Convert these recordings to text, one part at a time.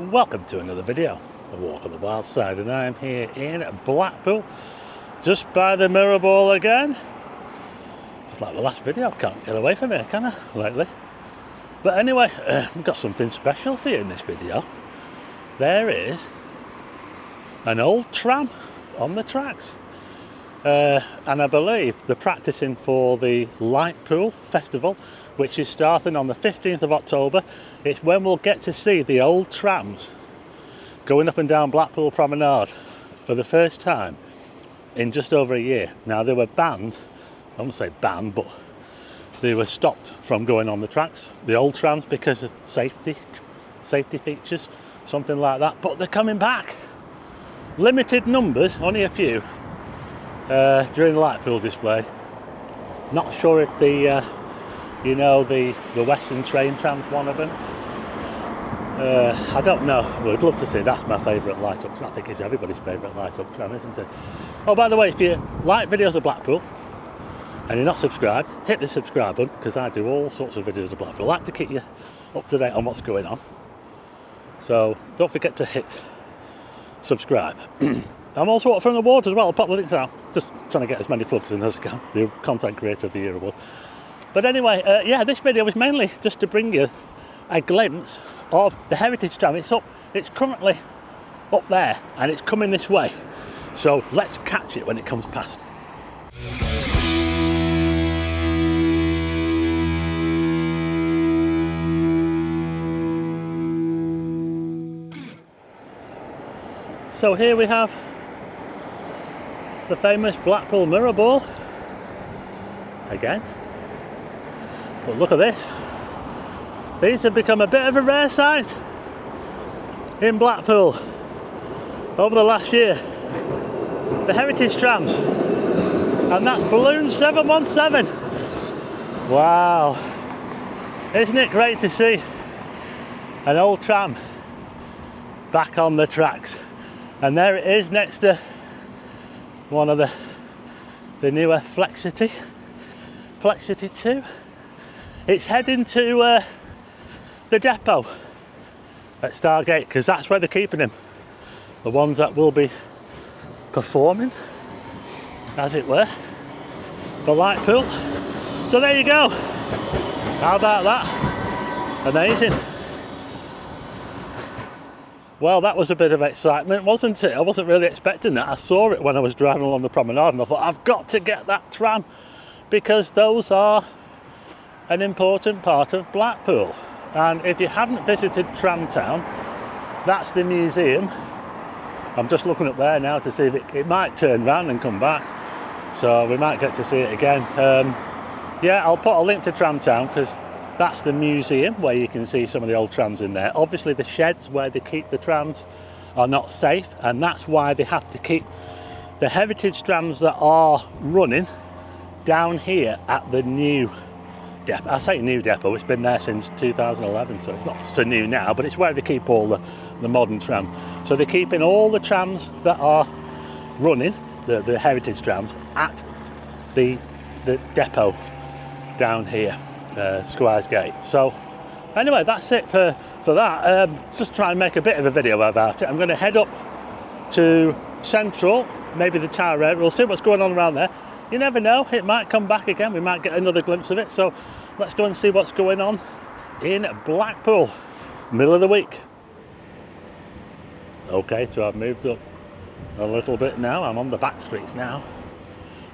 Welcome to another video, The Walk on the Wild Side, and I am here in Blackpool, just by the mirror ball again. Just like the last video, can't get away from it, can I, lately? But anyway, we've got something special for you in this video. There is an old tram on the tracks. And I believe they're practicing for the Lightpool Festival, which is starting on the 15th of October. It's when we'll get to see the old trams going up and down Blackpool Promenade for the first time in just over a year. Now, they were banned, I won't say banned, but they were stopped from going on the tracks, the old trams, because of safety features, something like that. But they're coming back. Limited numbers, only a few, during the Lightpool display. Not sure if the the Western train tram's one of them. I don't know. Well, I'd love to see. That's my favourite light up. I think it's everybody's favourite light up tram, isn't it? Oh, by the way, if you like videos of Blackpool and you're not subscribed, hit the subscribe button, because I do all sorts of videos of Blackpool. I like to keep you up to date on what's going on. So don't forget to hit subscribe. I'm also up for an award as well. I'll pop the links out. Just trying to get as many plugs in as I can. The Content Creator of the Year award. But anyway, yeah, this video was mainly just to bring you a glimpse of the heritage tram. It's currently up there and it's coming this way. So let's catch it when it comes past. So here we have the famous Blackpool mirror ball again. But look at this. These have become a bit of a rare sight in Blackpool over the last year. The heritage trams, and that's Balloon 717. Wow, isn't it great to see an old tram back on the tracks? And there it is next to one of the newer Flexity 2. It's heading to the depot at Stargate, because that's where they're keeping him. The ones that will be performing, as it were, for Lightpool. So there you go. How about that? Amazing. Well, that was a bit of excitement, wasn't it? I wasn't really expecting that. I saw it when I was driving along the promenade and I thought, I've got to get that tram, because those are an important part of Blackpool. And if you haven't visited Tram Town, that's the museum. I'm just looking up there now to see if it might turn round and come back, so we might get to see it again. Yeah, I'll put a link to Tram Town, because that's the museum where you can see some of the old trams in there. Obviously the sheds where they keep the trams are not safe, and that's why they have to keep the heritage trams that are running down here at the new depot. I say new depot, it's been there since 2011, so it's not so new now, but it's where they keep all the modern trams. So they're keeping all the trams that are running, the heritage trams, at the depot down here, Squires Gate. So anyway, that's it for that. Just try and make a bit of a video about it. I'm going to head up to Central, maybe the Tower area. We'll see what's going on around there. You never know, it might come back again. We might get another glimpse of it. So let's go and see what's going on in Blackpool, middle of the week. Okay, so I've moved up a little bit now. I'm on the back streets now,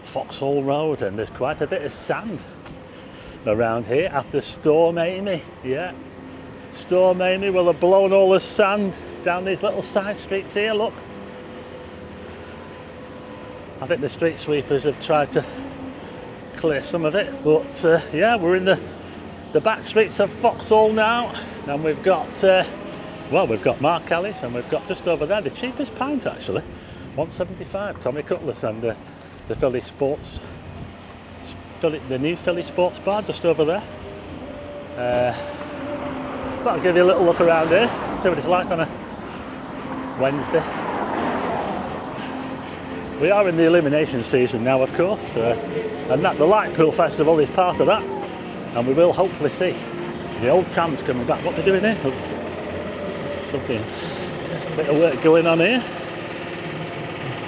Foxhall Road, and there's quite a bit of sand around here after Storm Amy. Yeah, Storm Amy will have blown all the sand down these little side streets here. Look, I think the street sweepers have tried to clear some of it, but yeah, we're in the back streets of Foxhall now, and we've got we've got Mark Ellis, and we've got just over there the cheapest pint, actually, £1.75. Tommy Cutlass, and the Philly Sports, the new Philly Sports Bar just over there. But I'll give you a little look around here, see what it's like on a Wednesday. We are in the illuminations season now, of course, and the Lightpool Festival is part of that, and we will hopefully see the old trams coming back. What they're doing here? something, a bit of work going on here.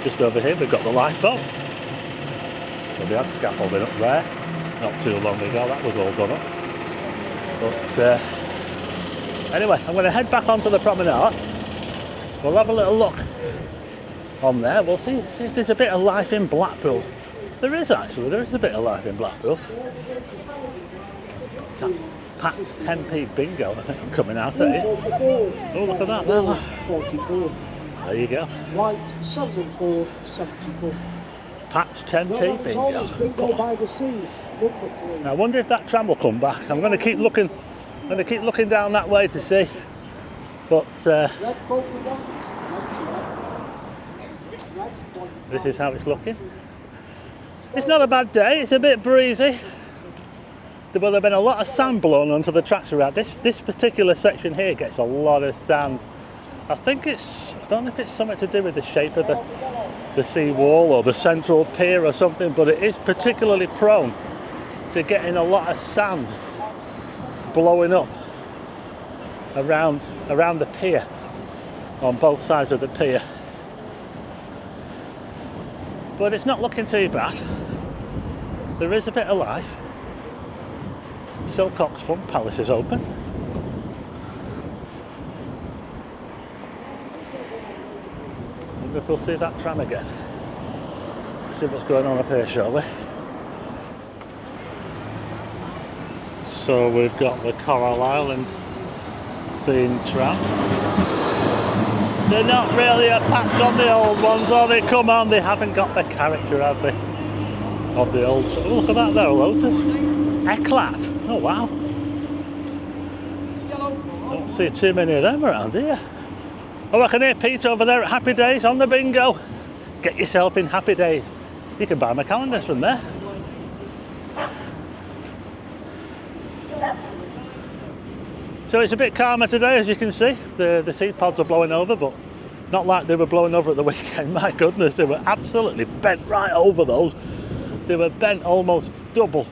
Just over here we've got the lifeboat. So we had scaffolding up there not too long ago, that was all done up. But anyway, I'm going to head back onto the promenade. We'll have a little look on there. We'll see if there's a bit of life in Blackpool. There is a bit of life in Blackpool. Pat's 10p bingo, I think I'm coming out at it. Oh, look at that there. 44. There you go. White 74, 74. Pat's 10p bingo. Bingo by the sea. Look at 3. I wonder if that tram will come back. I'm going to keep looking. I'm going to keep looking down that way to see. But this is how it's looking. It's not a bad day. It's a bit breezy. There will have been a lot of sand blown onto the tracks around. This particular section here gets a lot of sand. I don't know if it's something to do with the shape of the sea wall or the Central Pier or something, but it is particularly prone to getting a lot of sand blowing up around the pier, on both sides of the pier. But it's not looking too bad. There is a bit of life. Silcock's Fun Palace is open. I wonder if we'll see that tram again. See what's going on up here, shall we? So we've got the Coral Island themed tram. They're not really a patch on the old ones, are they? Come on, they haven't got the character, have they? Of the old. Oh, look at that there, Lotus. Eclat. Oh wow. Don't see too many of them around here. Oh, I can hear Pete over there at Happy Dayz on the bingo. Get yourself in Happy Dayz. You can buy my calendars from there. So it's a bit calmer today, as you can see. The seed pods are blowing over, but not like they were blowing over at the weekend. My goodness, they were absolutely bent right over those. They were bent almost double.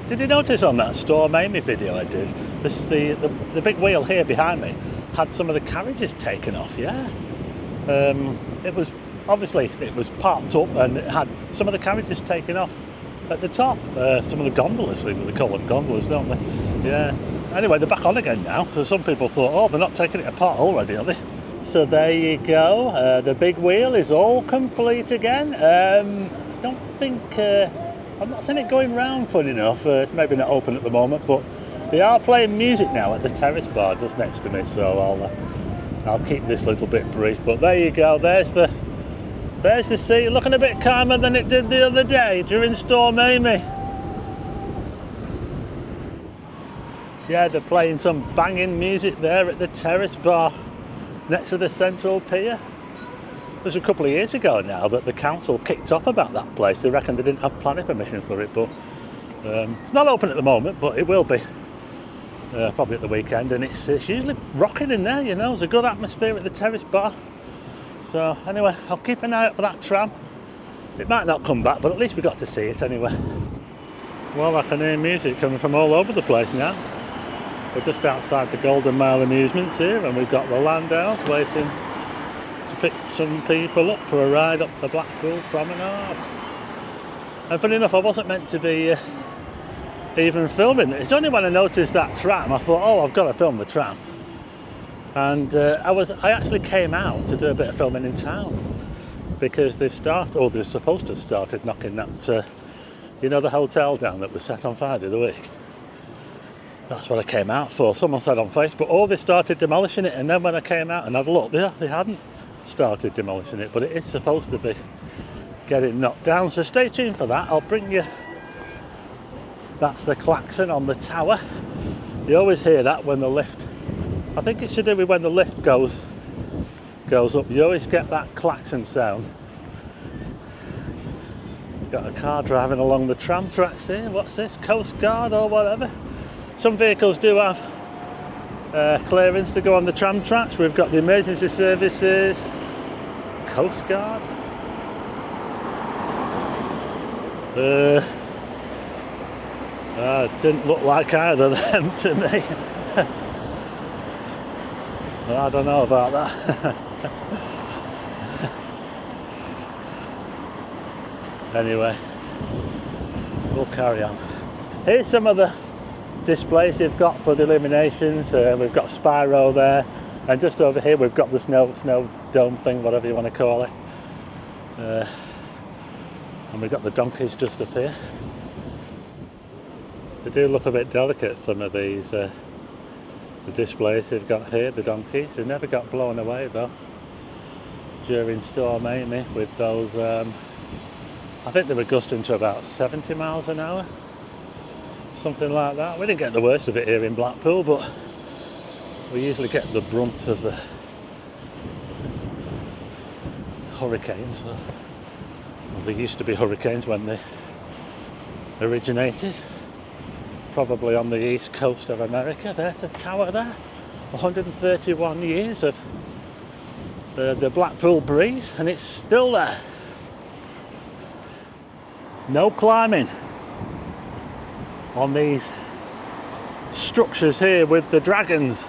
Did you notice on that Storm Amy video I did? This is the big wheel here behind me had some of the carriages taken off. Yeah, it was parked up and it had some of the carriages taken off at the top. Some of the gondolas, they call them gondolas, don't they? Yeah. Anyway, they're back on again now. So some people thought, oh, they're not taking it apart already, are they? So there you go. The big wheel is all complete again. Don't think. I'm not seeing it going round, funny enough. It's maybe not open at the moment, but they are playing music now at the terrace bar just next to me, so I'll keep this little bit brief. But there you go. There's the sea, looking a bit calmer than it did the other day during Storm Amy. Yeah, they're playing some banging music there at the terrace bar next to the Central Pier. It was a couple of years ago now that the council kicked off about that place. They reckon they didn't have planning permission for it, but it's not open at the moment, but it will be probably at the weekend, and it's usually rocking in there, you know. There's a good atmosphere at the terrace bar. So anyway, I'll keep an eye out for that tram. It might not come back, but at least we got to see it anyway. Well, I can hear music coming from all over the place now. We're just outside the Golden Mile Amusements here, and we've got the Landau's waiting to pick some people up for a ride up the Blackpool Promenade. And funny enough, I wasn't meant to be even filming it. It's only when I noticed that tram, I thought, oh, I've got to film the tram. And I actually came out to do a bit of filming in town, because they're supposed to have started knocking that, you know, the hotel down that was set on fire the other week. That's what I came out for. Someone said on Facebook, oh, they started demolishing it, and then when I came out and had a look, they hadn't started demolishing it, but it is supposed to be getting knocked down. So stay tuned for that. I'll bring you. That's the klaxon on the tower. You always hear that when the lift. I think it's to do with when the lift goes up. You always get that klaxon sound. Got a car driving along the tram tracks here. What's this? Coast Guard or whatever. Some vehicles do have clearance to go on the tram tracks. We've got the emergency services, Coast Guard. Didn't look like either of them to me. Well, I don't know about that. Anyway, we'll carry on. Here's some of the displays you've got for the illuminations. We've got Spyro there, and just over here we've got the snow dome thing, whatever you want to call it. And we've got the donkeys just up here. They do look a bit delicate, some of these the displays they've got here, the donkeys. They never got blown away though during Storm Amy with those, I think they were gusting to about 70 miles an hour, something like that. We didn't get the worst of it here in Blackpool, but we usually get the brunt of the hurricanes. Well, they used to be hurricanes when they originated, probably on the east coast of America. There's a tower there, 131 years of the Blackpool breeze, and it's still there. No climbing on these structures here with the dragons.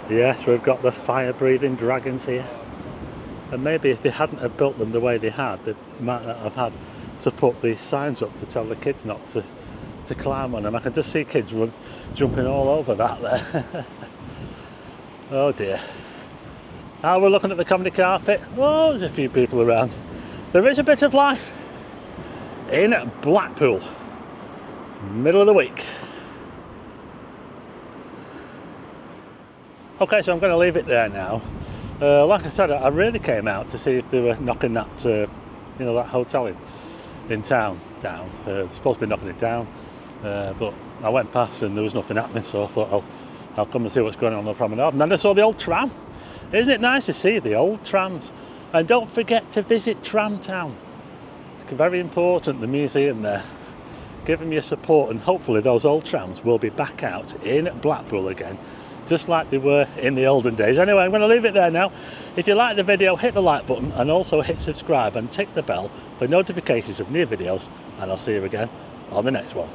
Yes, we've got the fire-breathing dragons here. And maybe if they hadn't have built them the way they had, they might not have had to put these signs up to tell the kids not to climb on them. I can just see kids jumping all over that there. Oh dear. Now we're looking at the comedy carpet. Oh, there's a few people around. There is a bit of life in Blackpool, middle of the week. Okay, so I'm going to leave it there now. Like I said, I really came out to see if they were knocking that, that hotel in town down. They're supposed to be knocking it down, but I went past and there was nothing happening, so I thought I'll come and see what's going on the promenade. And then I saw the old tram. Isn't it nice to see the old trams? And don't forget to visit Tram Town. It's very important, the museum there. Give them your support, and hopefully those old trams will be back out in Blackpool again, just like they were in the olden days. Anyway, I'm going to leave it there now. If you like the video, hit the like button and also hit subscribe and tick the bell for notifications of new videos, and I'll see you again on the next one.